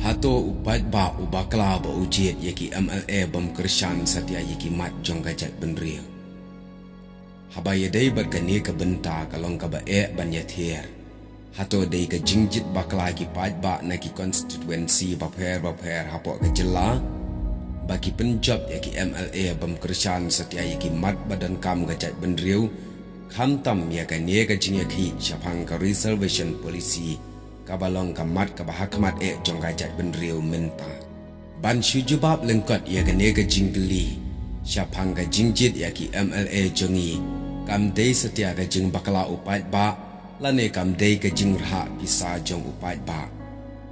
Hato upat ba ubakla ba ujiet yaki MLA bam kershan satya yaki mat jong gajat benriu. Habaya day berkani ke benta kalong ka ba ban yathir. Hato day ke jingjit bakla ki pat ba na ki constituency bapher hapo ke jela. Bagi penjob yaki MLA bam kershan satya yaki mat badan kam gajat benriu. Kham tam ya ka ne ka jing yaki syapang ka reservation policy. Kabalong kamat kabahakamat jong gajat benriu menta. Ban syujubab lengkot ya gane ke jinggeli. Syapang ka jingjit ya ki MLA jongi. Kam day setia ka jing bakala upat ba. Lane kam day ka jing raha pisa jong upat ba.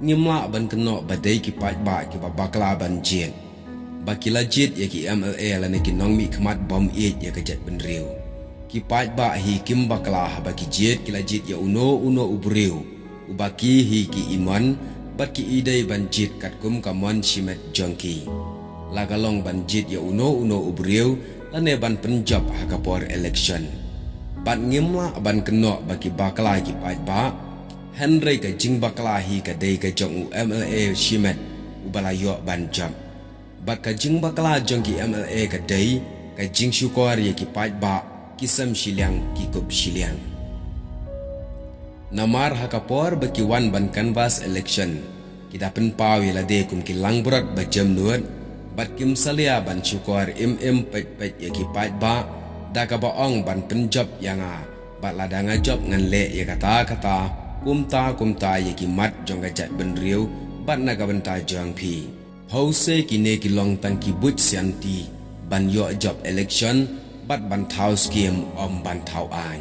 Ngimla ban kenok badai ki pat ba ki bakala ban jit. Bakila jit ya ki MLA lane ki nongmi kemat bom ya gajat benriu. Ki pat ba hi kim bakala baki jit kila jit ya uno ubriu. Ubaki hi ki iman bat ki idai banjit kat kum kamon shimet jongki. Lagalong banjit ya uno ubriu lane ban penjob hakapor election. Bat ngimla ban kenok baki bakla ki pat ba. Henry ka jing bakla hi ka day ka jong MLA shimet ubalayo ban job. Bat ka jing bakla jongki MLA ka day ka jing syukor ya ki pat ba kisam shiliang ki kup shiliang. Namar hakapor baki wan ban canvas election. Kita penpau yalade kum kilang berat bajam nuat. Bat kim salia ban syukor pet yaki pat ba. Daka baong ban penjob yang bat ladanga job ngan le ya kata kumta yaki mat jong gajat benriu bat naga benta jong pi. Hause kine kilong tangki but sianti ban yo job election bat ban thau skim ban thau ai.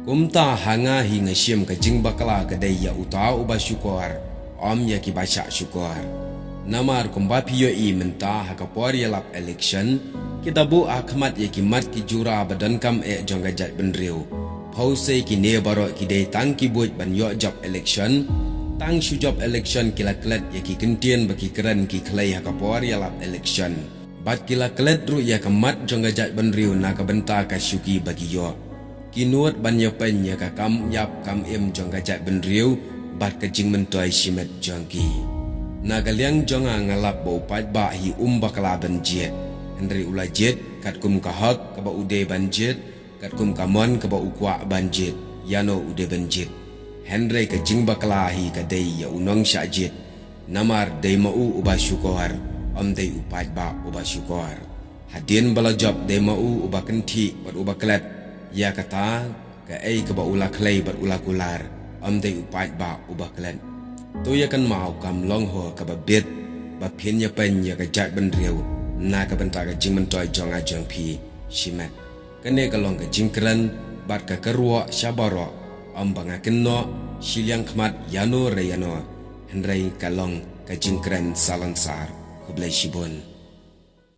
Kumta hanga hingga syem ke jing bakala kedai ya utau uba syukor ya ki baca syukor. Namar kumbapi yo menta hakapor ya lap election kita bu akmat ya ki mat ki jura badan kam jong gajat benriu. Pause ki ne barok ki dei tang ki buat ban yo job election tang shu job election kila klet ya ki kentien baki keren ki klai hakapor ya lap election. Bat kila klet ru ya kemat jong gajat benriu na kabenta ka syuki bagi yo. Kinuat banyak ya ka kam yap kam jong gajat benriu bat ka jing mentoi shimet jongki. Nagaliang jonga ngalap bau pat ba hi bakala banjit. Henry ula jet kat kum ka hak ka ba ude banjit kat kum kamon ka ba ukwa banjit yano ude banjit. Henry ka jing bakala hi ka dei ya unong syajit. Namar dei mau uba syukor dei upat ba uba syukor. Hadin bala job dei mau uba kenti bat uba klet. Ya kata ka ka ba ula klay bat ula kular day upat ba ubah klan. Tu ya kan mau kam long ho ka ba bit ba pin ya pen ya ka jat benriu na ka benta ka jing mentoi jong ajong pi shimat. Kane ka long ka jing kran bat ka kerwa syabaro banga kenno shiliang khmat yano re yano henrai ka long ka jing kran salansar hublai shibun.